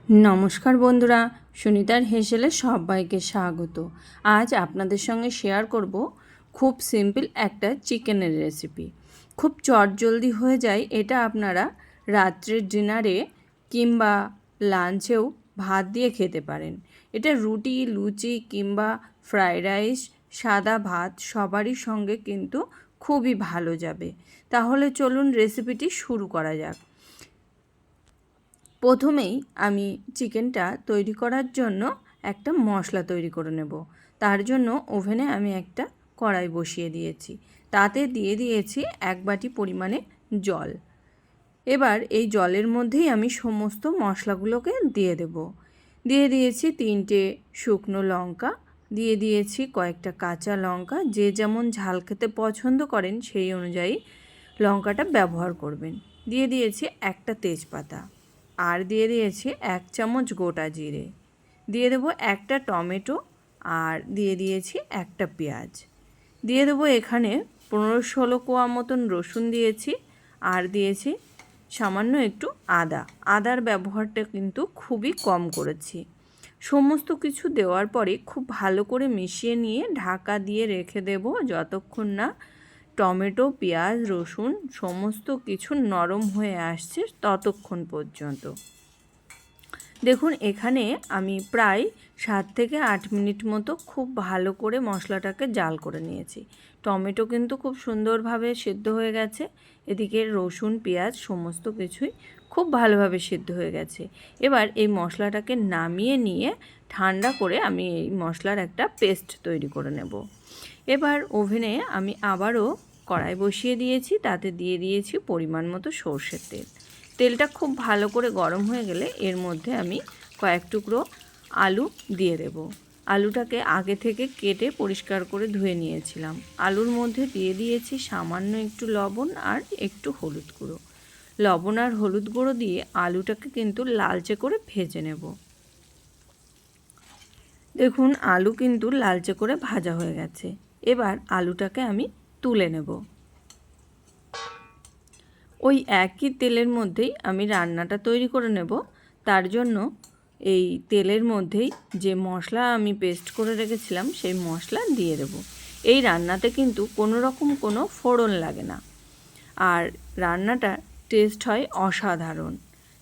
নমস্কার বন্ধুরা, সুনিতার হেসেলে সবাইকে স্বাগত। আজ আপনাদের সঙ্গে শেয়ার করব খুব সিম্পল একটা চিকেনের রেসিপি। খুব চটজলদি হয়ে যায় এটা। আপনারা রাত্রের ডিনারে কিংবা লাঞ্চেও ভাত দিয়ে খেতে পারেন। এটা রুটি, লুচি কিংবা ফ্রাইড রাইস, সাদা ভাত সবারই সঙ্গে কিন্তু খুবই ভালো যাবে। তাহলে চলুন রেসিপিটি শুরু করা যাক। প্রথমেই আমি চিকেনটা তৈরি করার জন্য একটা মশলা তৈরি করে নেব। তার জন্য ওভেনে আমি একটা কড়াই বসিয়ে দিয়েছি, তাতে দিয়ে দিয়েছি 1 বাটি পরিমাণে জল। এবার এই জলের মধ্যেই আমি সমস্ত মশলাগুলোকে দিয়ে দেব। দিয়ে দিয়েছি 3টে শুকনো লঙ্কা, দিয়ে দিয়েছি কয়েকটা কাঁচা লঙ্কা। যে যেমন ঝাল খেতে পছন্দ করেন সেই অনুযায়ী লঙ্কাটা ব্যবহার করবেন। দিয়ে দিয়েছি একটা তেজপাতা, আর দিয়ে দিয়েছি 1 চামচ গোটা জিরে, দিয়ে দেবো একটা টমেটো, আর দিয়ে দিয়েছি একটা পেঁয়াজ। দিয়ে দেবো এখানে 15-16 কোয়া মতন রসুন দিয়েছি, আর দিয়েছি সামান্য একটু আদার ব্যবহারটা কিন্তু খুবই কম করেছি। সমস্ত কিছু দেওয়ার পরে খুব ভালো করে মিশিয়ে নিয়ে ঢাকা দিয়ে রেখে দেব যতক্ষণ না টমেটো, পেঁয়াজ, রসুন সমস্ত কিছু নরম হয়ে আসছে ততক্ষণ পর্যন্ত। দেখুন এখানে আমি প্রায় 7 থেকে 8 মিনিট মতো খুব ভালো করে মশলাটাকে জাল করে নিয়েছি। টমেটো কিন্তু খুব সুন্দরভাবে সিদ্ধ হয়ে গেছে, এদিকে রসুন, পেঁয়াজ সমস্ত কিছুই খুব ভালোভাবে সিদ্ধ হয়ে গেছে। এবার এই মশলাটাকে নামিয়ে নিয়ে ঠান্ডা করে আমি এই মশলার একটা পেস্ট তৈরি করে নেব। এবার ওভেনে আমি আবারও কড়াই বসিয়ে দিয়েছি, তাতে দিয়ে দিয়েছি পরিমাণ মতো সর্ষের তেল। তেলটা খুব ভালো করে গরম হয়ে গেলে এর মধ্যে আমি কয়েক টুকরো আলু দিয়ে দেব। আলুটাকে আগে থেকে কেটে পরিষ্কার করে ধুয়ে নিয়েছিলাম। আলুর মধ্যে দিয়ে দিয়েছি সামান্য একটু লবণ আর একটু হলুদ গুঁড়ো। লবণ আর হলুদ গুঁড়ো দিয়ে আলুটাকে কিন্তু লালচে করে ভেজে নেব। দেখুন আলু কিন্তু লালচে করে ভাজা হয়ে গেছে। এবার আলুটাকে আমি তুলে নেব। ওই একই তেলের মধ্যেই আমি রান্নাটা তৈরি করে নেব। তার জন্য এই তেলের মধ্যেই যে মশলা আমি পেস্ট করে রেখেছিলাম সেই মশলা দিয়ে দেব। এই রান্নাতে কিন্তু কোনো রকম কোনো ফোড়ন লাগে না, আর রান্নাটা টেস্ট হয় অসাধারণ।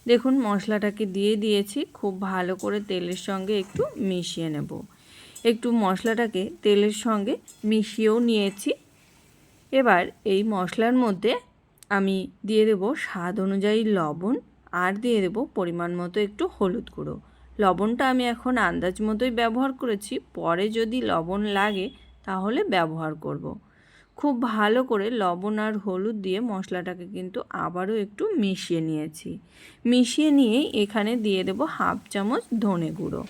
দেখুন মশলাটাকে দিয়ে দিয়েছি, খুব ভালো করে তেলের সঙ্গে একটু মিশিয়ে নেব। একটু মশলাটাকে তেলের সঙ্গে মিশিয়েও নিয়েছি। এবার এই মশলার মধ্যে আমি দিয়ে দেব স্বাদ অনুযায়ী লবণ, আর দিয়ে দেব পরিমাণ মতো একটু হলুদ গুঁড়ো। লবণটা আমি এখন আন্দাজ মতোই ব্যবহার করেছি, পরে যদি লবণ লাগে তাহলে ব্যবহার করব। খুব ভালো করে লবণ আর হলুদ দিয়ে মশলাটাকে কিন্তু আবারও একটু মিশিয়ে নিয়েছি। মিশিয়ে নিয়েই এখানে দিয়ে দেব 1/2 চামচ ধনে গুঁড়ো।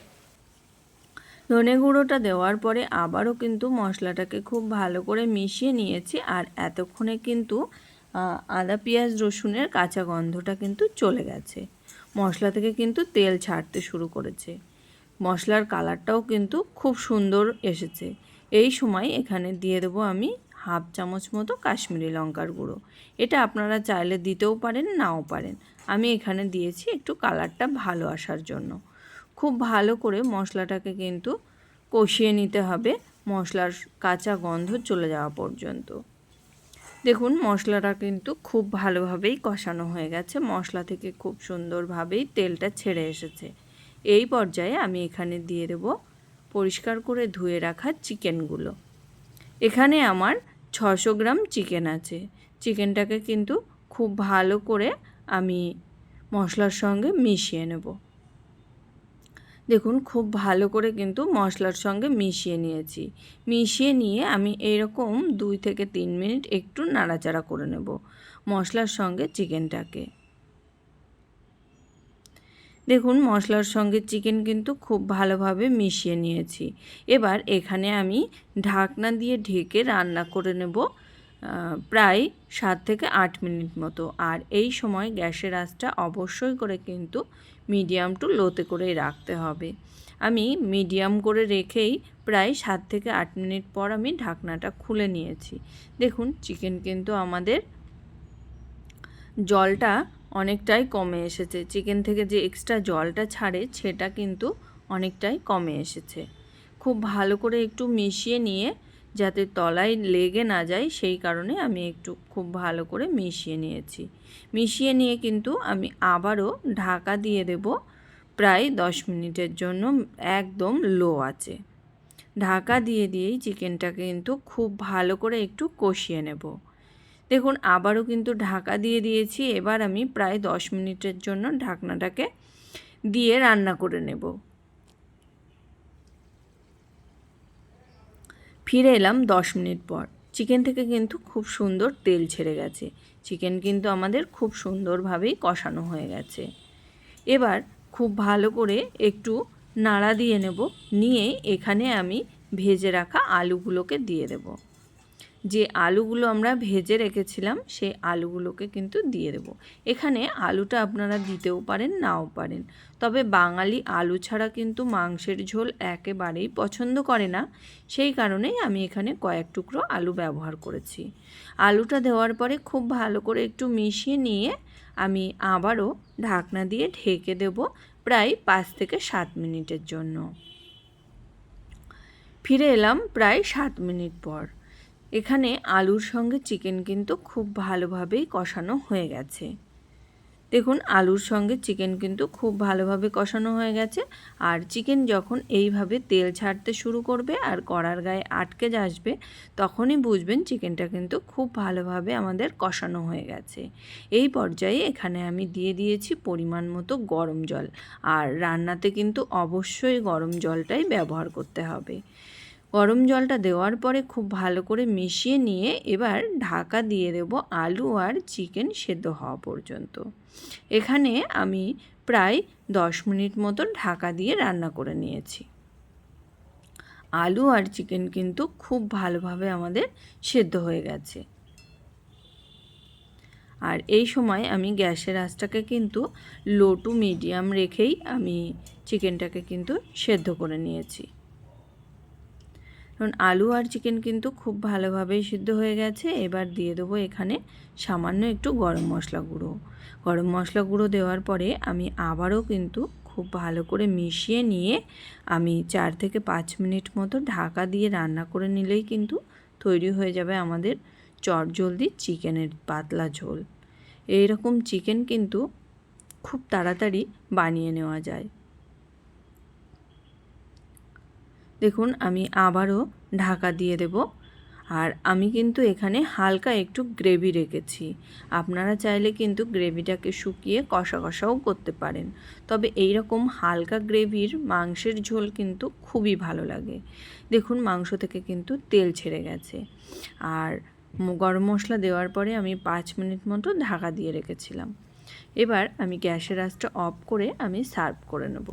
ধনে গুঁড়োটা দেওয়ার পরে আবারও কিন্তু মশলাটাকে খুব ভালো করে মিশিয়ে নিয়েছি। আর এতক্ষণে কিন্তু আদা, পেঁয়াজ, রসুনের কাঁচা গন্ধটা কিন্তু চলে গেছে। মশলা থেকে কিন্তু তেল ছাড়তে শুরু করেছে। মশলার কালারটাও কিন্তু খুব সুন্দর এসেছে। এই সময় এখানে দিয়ে দেবো আমি 1/2 চামচ মতো কাশ্মীরি লঙ্কার গুঁড়ো। এটা আপনারা চাইলে দিতেও পারেন, নাও পারেন। আমি এখানে দিয়েছি একটু কালারটা ভালো আসার জন্য। খুব ভালো করে মশলাটাকে কিন্তু কষিয়ে নিতে হবে মশলার কাঁচা গন্ধ চলে যাওয়া পর্যন্ত। দেখুন মশলাটা কিন্তু খুব ভালোভাবেই কষানো হয়ে গেছে, মশলা থেকে খুব সুন্দরভাবেই তেলটা ছেড়ে এসেছে। এই পর্যায়ে আমি এখানে দিয়ে দেব পরিষ্কার করে ধুয়ে রাখা চিকেনগুলো। এখানে আমার 600 গ্রাম চিকেন আছে। চিকেনটাকে কিন্তু খুব ভালো করে আমি মশলার সঙ্গে মিশিয়ে নেব। দেখুন খুব ভালো করে কিন্তু মশলার সঙ্গে মিশিয়ে নিয়েছি। মিশিয়ে নিয়ে আমি এরকম 2 থেকে 3 মিনিট একটু নাড়াচাড়া করে নেব মশলার সঙ্গে চিকেনটাকে। দেখুন মশলার সঙ্গে চিকেন কিন্তু খুব ভালোভাবে মিশিয়ে নিয়েছি। এবার এখানে আমি ঢাকনা দিয়ে ঢেকে রান্না করে নেব প্রায় 7 থেকে 8 মিনিট মতো। আর এই সময় গ্যাসের আঁচটা অবশ্যই করে কিন্তু মিডিয়াম টু লোতে করেই রাখতে হবে। আমি মিডিয়াম করে রেখেই প্রায় 7 থেকে 8 মিনিট পর আমি ঢাকনাটা খুলে নিয়েছি। দেখুন চিকেন কিন্তু আমাদের জলটা অনেকটাই কমে এসেছে। চিকেন থেকে যে এক্সট্রা জলটা ছাড়ে সেটা কিন্তু অনেকটাই কমে এসেছে। খুব ভালো করে একটু মিশিয়ে নিয়ে যাতে তলায় লেগে না যায় সেই কারণে আমি একটু খুব ভালো করে মিশিয়ে নিয়েছি। মিশিয়ে নিয়ে কিন্তু আমি আবারও ঢাকা দিয়ে দেব প্রায় 10 মিনিটের জন্য, একদম লো আঁচে। ঢাকা দিয়েই চিকেনটাকে কিন্তু খুব ভালো করে একটু কষিয়ে নেব। দেখুন আবারও কিন্তু ঢাকা দিয়ে দিয়েছি। এবার আমি প্রায় 10 মিনিটের জন্য ঢাকনাটাকে দিয়ে রান্না করে নেব। ফিরে এলাম 10 মিনিট পর। চিকেন থেকে কিন্তু খুব সুন্দর তেল ছেড়ে গেছে। চিকেন কিন্তু আমাদের খুব সুন্দরভাবেই কষানো হয়ে গেছে। এবার খুব ভালো করে একটু নাড়া দিয়ে নেব। নিয়ে এখানে আমি ভেজে রাখা আলুগুলোকে দিয়ে দেব। যে আলুগুলো আমরা ভেজে রেখেছিলাম সেই আলুগুলোকে কিন্তু দিয়ে দেব। এখানে আলুটা আপনারা দিতেও পারেন, নাও পারেন। তবে বাঙালি আলু ছাড়া কিন্তু মাংসের ঝোল একেবারেই পছন্দ করে না, সেই কারণেই আমি এখানে কয়েক টুকরো আলু ব্যবহার করেছি। আলুটা দেওয়ার পরে খুব ভালো করে একটু মিশিয়ে নিয়ে আমি আবারও ঢাকনা দিয়ে ঢেকে দেব প্রায় 5 থেকে 7 মিনিটের জন্য। ফিরে এলাম প্রায় 7 মিনিট পর। এখানে আলুর সঙ্গে চিকেন কিন্তু খুব ভালোভাবেই কষানো হয়ে গেছে। দেখুন আলুর সঙ্গে চিকেন কিন্তু খুব ভালোভাবে কষানো হয়ে গেছে। আর চিকেন যখন এইভাবে তেল ছাড়তে শুরু করবে আর কড়ার গায়ে আটকে আসবে, তখনই বুঝবেন চিকেনটা কিন্তু খুব ভালোভাবে আমাদের কষানো হয়ে গেছে। এই পর্যায়ে এখানে আমি দিয়ে দিয়েছি পরিমাণ মতো গরম জল। আর রান্নাতে কিন্তু অবশ্যই গরম জলটাই ব্যবহার করতে হবে। গরম জলটা দেওয়ার পরে খুব ভালো করে মিশিয়ে নিয়ে এবার ঢাকা দিয়ে দেব আলু আর চিকেন সেদ্ধ হওয়া পর্যন্ত। এখানে আমি প্রায় 10 মিনিট মতো ঢাকা দিয়ে রান্না করে নিয়েছি। আলু আর চিকেন কিন্তু খুব ভালোভাবে আমাদের সেদ্ধ হয়ে গেছে। আর এই সময় আমি গ্যাসের আঁচটাকে কিন্তু লো টু মিডিয়াম রেখেই আমি চিকেনটাকে কিন্তু সেদ্ধ করে নিয়েছি। কারণ আলু আর চিকেন কিন্তু খুব ভালোভাবেই সিদ্ধ হয়ে গেছে। এবার দিয়ে দেবো এখানে সামান্য একটু গরম মশলা গুঁড়ো। গরম মশলা গুঁড়ো দেওয়ার পরে আমি আবারও কিন্তু খুব ভালো করে মিশিয়ে নিয়ে আমি 4 থেকে 5 মিনিট মতো ঢাকা দিয়ে রান্না করে নিলেই কিন্তু তৈরি হয়ে যাবে আমাদের চটজলদি চিকেনের পাতলা ঝোল। এই রকম চিকেন কিন্তু খুব তাড়াতাড়ি বানিয়ে নেওয়া যায়। দেখুন আমি আবারও ঢাকা দিয়ে দেব। আর আমি কিন্তু এখানে হালকা একটু গ্রেভি রেখেছি। আপনারা চাইলে কিন্তু গ্রেভিটাকে শুকিয়ে কষা কষাও করতে পারেন। তবে এই রকম হালকা গ্রেভির মাংসের ঝোল কিন্তু খুবই ভালো লাগে। দেখুন মাংস থেকে কিন্তু তেল ছেড়ে গেছে। আর গরম মশলা দেওয়ার পরে আমি 5 মিনিট মতো ঢাকা দিয়ে রেখেছিলাম। এবার আমি গ্যাসের আঁচটা অফ করে আমি সার্ভ করে নেব।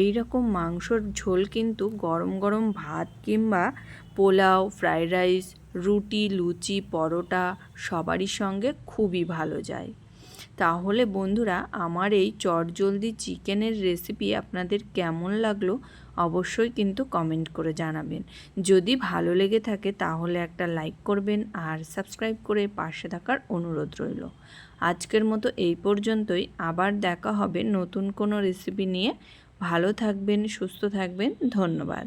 এই রকম মাংসর ঝোল কিন্তু গরম গরম ভাত কিংবা পোলাও, ফ্রাইড রাইস, রুটি, লুচি, পরোটা সবারই সঙ্গে খুবই ভালো যায়। তাহলে বন্ধুরা আমার এই চটজলদি চিকেনের রেসিপি আপনাদের কেমন লাগলো অবশ্যই কিন্তু কমেন্ট করে জানাবেন। যদি ভালো লেগে থাকে তাহলে একটা লাইক করবেন আর সাবস্ক্রাইব করে পাশে থাকার অনুরোধ রইল। আজকের মতো এই পর্যন্তই। আবার দেখা হবে নতুন কোনো রেসিপি নিয়ে। ভালো থাকবেন, সুস্থ থাকবেন। ধন্যবাদ।